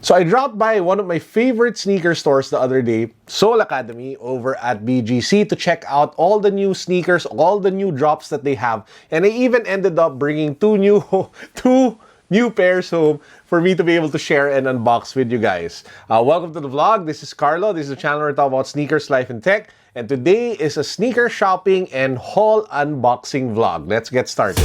So I dropped by one of my favorite sneaker stores the other day, Soul Academy, over at BGC to check out all the new sneakers, all the new drops that they have. And I even ended up bringing two new pairs home for me to be able to share and unbox with you guys. Welcome to the vlog. This is Carlo. This is a channel where I talk about sneakers, life, and tech. And today is a sneaker shopping and haul unboxing vlog. Let's get started.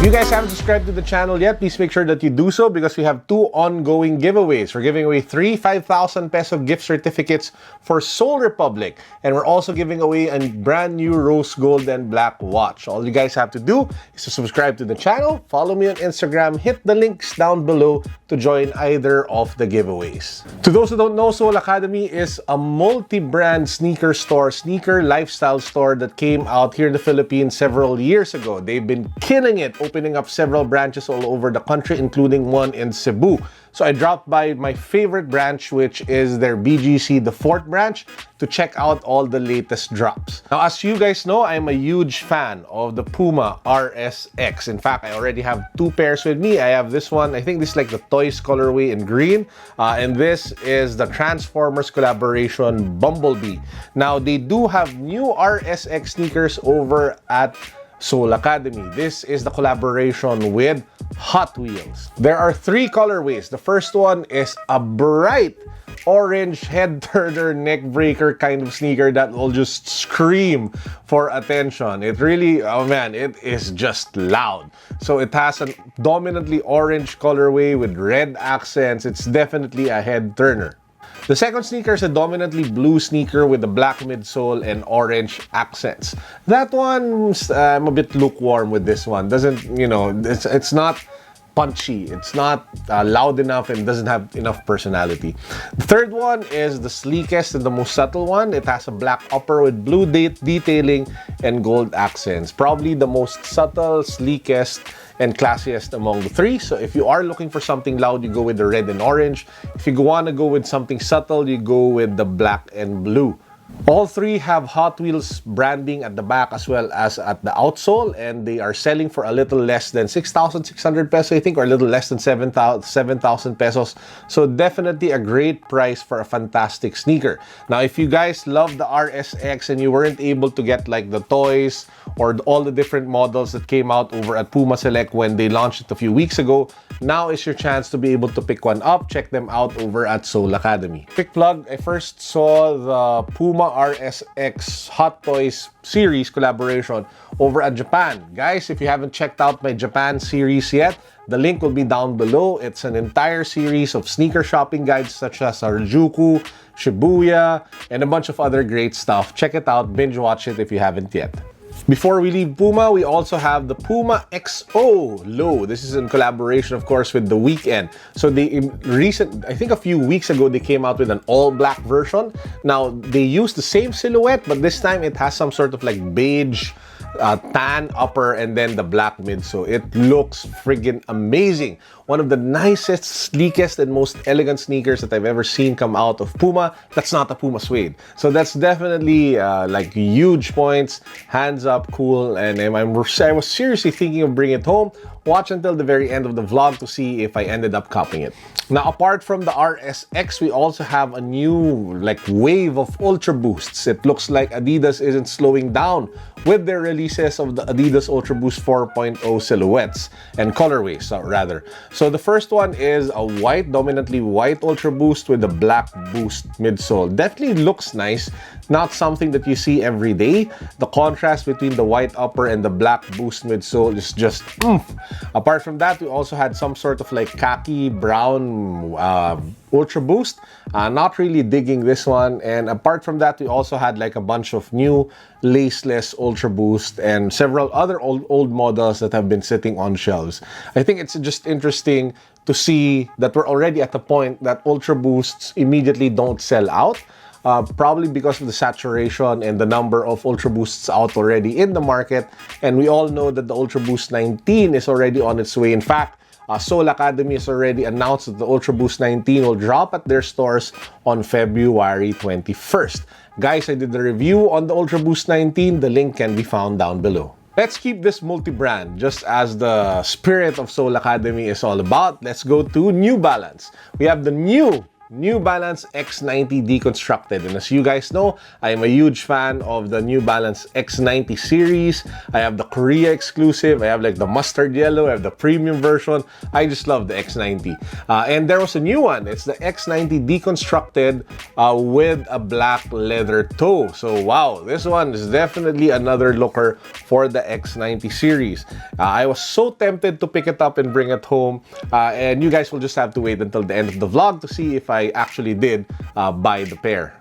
If you guys haven't subscribed to the channel yet, please make sure that you do so because we have two ongoing giveaways. We're giving away three 5,000 peso gift certificates for Soul Republic. And we're also giving away a brand new rose gold and black watch. All you guys have to do is to subscribe to the channel, follow me on Instagram, hit the links down below to join either of the giveaways. To those who don't know, Soul Academy is a multi-brand sneaker store, sneaker lifestyle store that came out here in the Philippines several years ago. They've been killing it, opening up several branches all over the country, including one in Cebu. So I dropped by my favorite branch, which is their BGC, the 4th branch, to check out all the latest drops. Now, as you guys know, I'm a huge fan of the PUMA RSX. In fact, I already have two pairs with me. I have this one, I think this is like the Toys colorway in green, and this is the Transformers collaboration Bumblebee. Now, they do have new RSX sneakers over at Soul Academy. This is the collaboration with Hot Wheels. There are three colorways. The first one is a bright orange head turner neck breaker kind of sneaker that will just scream for attention. It really, oh man, it is just loud. So it has a dominantly orange colorway with red accents. It's definitely a head turner. The second sneaker is a dominantly blue sneaker with the black midsole and orange accents. That one, I'm a bit lukewarm with this one. Doesn't, you know, it's not punchy. It's not loud enough and doesn't have enough personality. The third one is the sleekest and the most subtle one. It has a black upper with blue detailing and gold accents. Probably the most subtle, sleekest, and classiest among the three. So if you are looking for something loud, you go with the red and orange. If you want to go with something subtle, you go with the black and blue. All three have Hot Wheels branding at the back as well as at the outsole, and they are selling for a little less than 6,600 pesos, I think, or a little less than 7,000 pesos. So definitely a great price for a fantastic sneaker. Now, if you guys love the RSX and you weren't able to get like the toys or all the different models that came out over at Puma Select when they launched it a few weeks ago, now is your chance to be able to pick one up. Check them out over at Soul Academy. Quick plug, I first saw the Puma RSX Hot Toys series collaboration over at Japan. Guys, if you haven't checked out my Japan series yet, the link will be down below. It's an entire series of sneaker shopping guides such as Harajuku, Shibuya, and a bunch of other great stuff. Check it out, binge watch it if you haven't yet. Before we leave Puma, we also have the Puma XO Low. This is in collaboration, of course, with The Weeknd. So I think a few weeks ago, they came out with an all-black version. Now, they use the same silhouette, but this time it has some sort of like beige, tan upper and then the black midsole. It looks friggin' amazing. One of the nicest, sleekest, and most elegant sneakers that I've ever seen come out of Puma. That's not a Puma suede. So that's definitely like huge points, hands up, cool, and I was seriously thinking of bringing it home. Watch until the very end of the vlog to see if I ended up copying it. Now, apart from the RSX, we also have a new like wave of Ultra Boosts. It looks like Adidas isn't slowing down with their releases of the Adidas Ultra Boost 4.0 silhouettes and colorways, rather. So the first one is a white, dominantly white Ultra Boost with the black Boost midsole. Definitely looks nice. Not something that you see every day. The contrast between the white upper and the black Boost midsole is just oomph. Apart from that, we also had some sort of like khaki brown Ultra Boost. Not really digging this one. And apart from that, we also had like a bunch of new laceless Ultra Boost and several other old models that have been sitting on shelves. I think it's just interesting to see that we're already at the point that Ultra Boosts immediately don't sell out. Probably because of the saturation and the number of Ultra Boosts out already in the market. And we all know that the Ultra Boost 19 is already on its way. In fact, Soul Academy has already announced that the Ultra Boost 19 will drop at their stores on February 21st. Guys, I did the review on the Ultra Boost 19. The link can be found down below. Let's keep this multi-brand, just as the spirit of Soul Academy is all about. Let's go to New Balance. We have the New Balance X90 deconstructed, and as you guys know, I am a huge fan of the New Balance X90 series. I have the Korea exclusive, I have like the mustard yellow, I have the premium version. I just love the X90. And there was a new one. It's the X90 deconstructed with a black leather toe. So wow, this one is definitely another looker for the X90 series. I was so tempted to pick it up and bring it home, and you guys will just have to wait until the end of the vlog to see if I actually did buy the pair.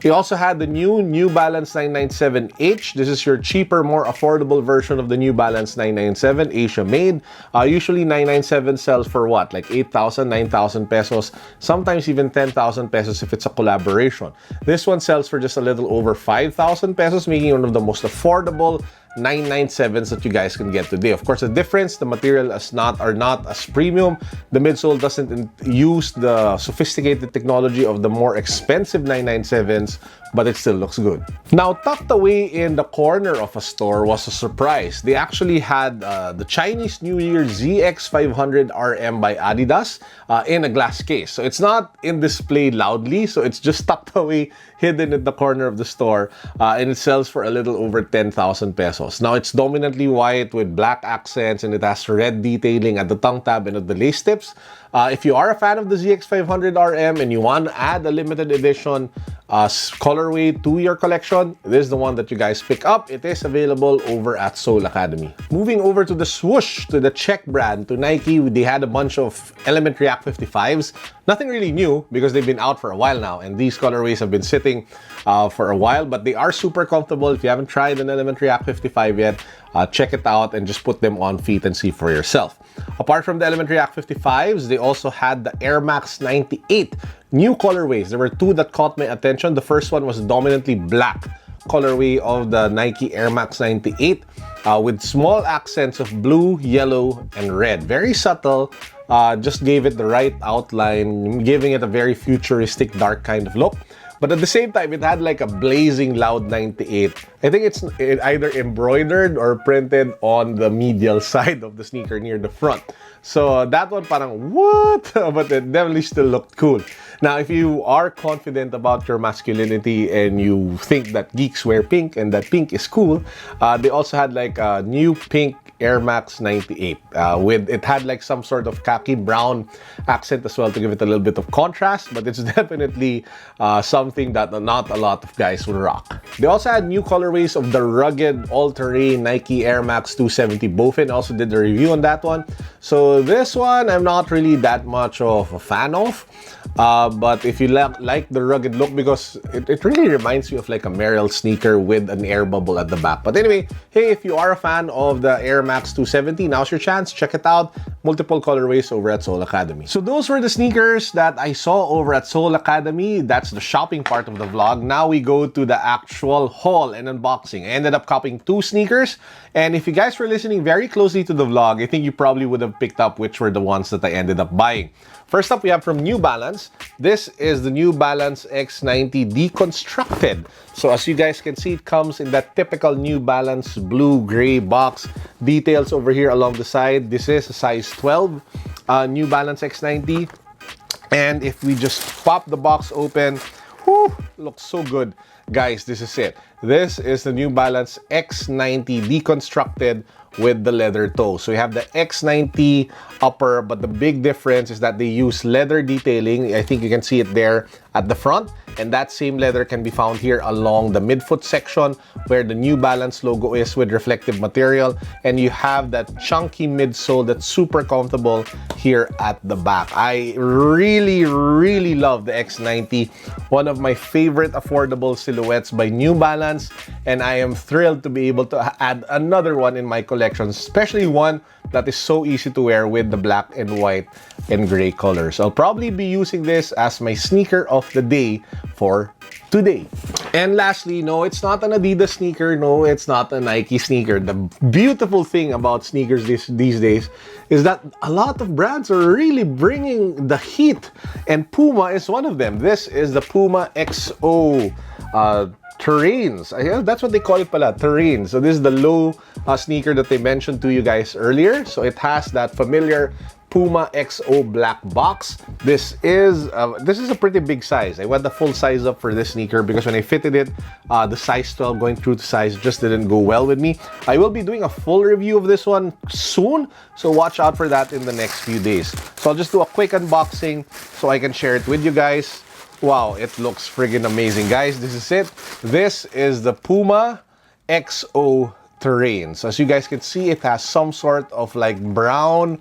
We also had the New Balance 997H. This is your cheaper, more affordable version of the New Balance 997, Asia made. Usually 997 sells for what? Like 8,000, 9,000 pesos, sometimes even 10,000 pesos if it's a collaboration. This one sells for just a little over 5,000 pesos, making it one of the most affordable 997s that you guys can get today. Of course, the difference, the material are not as premium. The midsole doesn't use the sophisticated technology of the more expensive 997s, but it still looks good. Now, tucked away in the corner of a store was a surprise. They actually had the Chinese New Year ZX500RM by Adidas in a glass case. So it's not in display loudly, so it's just tucked away, hidden in the corner of the store, and it sells for a little over 10,000 pesos. Now, it's dominantly white with black accents, and it has red detailing at the tongue tab and at the lace tips. If you are a fan of the ZX500RM and you want to add a limited edition colorway to your collection, this is the one that you guys pick up. It is available over at Soul Academy. Moving over to the swoosh, to the Czech brand, to Nike, they had a bunch of Element React 55s. Nothing really new because they've been out for a while now, and these colorways have been sitting for a while, but they are super comfortable. If you haven't tried an Element React 55 yet, check it out and just put them on feet and see for yourself. Apart from the Element React 55s, they also had the Air Max 98 new colorways. There were two that caught my attention. The first one was dominantly black colorway of the Nike Air Max 98 with small accents of blue, yellow, and red. Very subtle, just gave it the right outline, giving it a very futuristic, dark kind of look. But at the same time, it had like a blazing loud 98. I think it's either embroidered or printed on the medial side of the sneaker near the front. So that one parang, what? But it definitely still looked cool. Now, if you are confident about your masculinity and you think that geeks wear pink and that pink is cool, they also had like a new pink Air Max 98 with it had like some sort of khaki brown accent as well to give it a little bit of contrast, but it's definitely something that not a lot of guys will rock. They also had new colorways of the rugged all-terrain Nike Air Max 270 Bowfin. Also did a review on that one. So this one I'm not really that much of a fan of, but if you like the rugged look, because it really reminds me of like a Merrell sneaker with an air bubble at the back. But anyway, hey, if you are a fan of the Air Max 270, now's your chance. Check it out. Multiple colorways over at Soul Academy. So those were the sneakers that I saw over at Soul Academy. That's the shopping part of the vlog. Now we go to the actual haul and unboxing. I ended up copying two sneakers, and if you guys were listening very closely to the vlog, I think you probably would have picked up which were the ones that I ended up buying. First up, we have from New Balance. This is the New Balance X90 deconstructed. So as you guys can see, it comes in that typical New Balance blue-gray box. Details over here along the side. This is a size 12 New Balance X90. And if we just pop the box open, whew, looks so good. Guys, this is it. This is the New Balance X90 deconstructed with the leather toe. So you have the X90 upper, but the big difference is that they use leather detailing. I think you can see it there at the front, and that same leather can be found here along the midfoot section where the New Balance logo is with reflective material, and you have that chunky midsole that's super comfortable here at the back. I really love the X90, one of my favorite affordable silhouettes by New Balance, and I am thrilled to be able to add another one in my collection, especially one that is so easy to wear with the black and white and gray colors. I'll probably be using this as my sneaker of the day for today. And lastly, no, it's not an Adidas sneaker. No, it's not a Nike sneaker. The beautiful thing about sneakers these days is that a lot of brands are really bringing the heat, and PUMA is one of them. This is the PUMA XO terrains. That's what they call it pala, terrain. So this is the low sneaker that they mentioned to you guys earlier. So it has that familiar PUMA XO black box. This is a pretty big size. I went the full size up for this sneaker because when I fitted it, the size 12 going through to size just didn't go well with me. I will be doing a full review of this one soon, so watch out for that in the next few days. So I'll just do a quick unboxing so I can share it with you guys. Wow, it looks friggin' amazing, guys. This is it. This is the PUMA XO terrain. So as you guys can see, it has some sort of like brown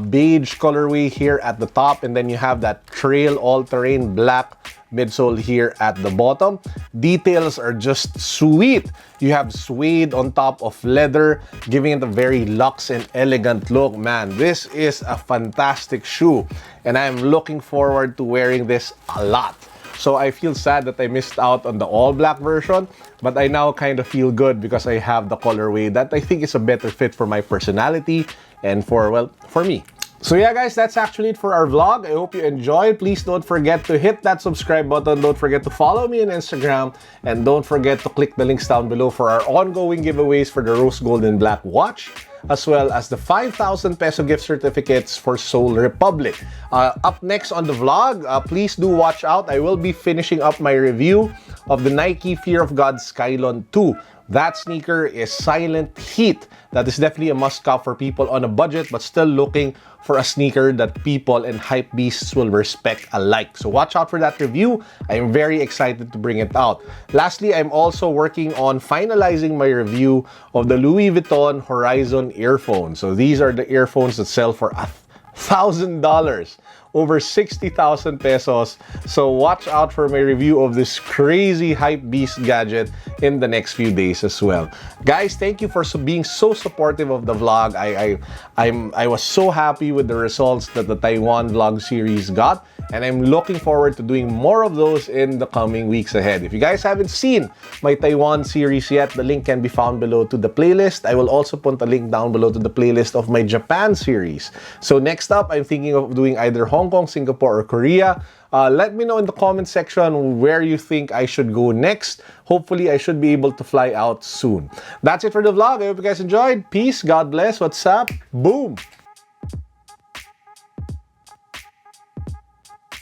beige colorway here at the top, and then you have that trail all-terrain black midsole here at the bottom. Details are just sweet. You have suede on top of leather, giving it a very luxe and elegant look. Man, this is a fantastic shoe, and I'm looking forward to wearing this a lot. So I feel sad that I missed out on the all-black version, but I now kind of feel good because I have the colorway that I think is a better fit for my personality and for me. So yeah, guys, that's actually it for our vlog. I hope you enjoyed. Please don't forget to hit that subscribe button. Don't forget to follow me on Instagram. And don't forget to click the links down below for our ongoing giveaways for the rose gold and black watch, as well as the 5,000 peso gift certificates for Soul Republic. Up next on the vlog, please do watch out. I will be finishing up my review of the Nike Fear of God Skylon 2. That sneaker is Silent Heat. That is definitely a must-have for people on a budget but still looking for a sneaker that people and hype beasts will respect alike. So watch out for that review. I am very excited to bring it out. Lastly, I'm also working on finalizing my review of the Louis Vuitton Horizon earphones. So these are the earphones that sell for $1,000. Over 60,000 pesos. So watch out for my review of this crazy hype beast gadget in the next few days as well. Guys, thank you for being so supportive of the vlog. I was so happy with the results that the Taiwan vlog series got, and I'm looking forward to doing more of those in the coming weeks ahead. If you guys haven't seen my Taiwan series yet, the link can be found below to the playlist. I will also put a link down below to the playlist of my Japan series. So next up, I'm thinking of doing either Hong Kong, Singapore, or Korea. Let me know in the comment section where you think I should go next. Hopefully, I should be able to fly out soon. That's it for the vlog. I hope you guys enjoyed. Peace. God bless. What's up? Boom.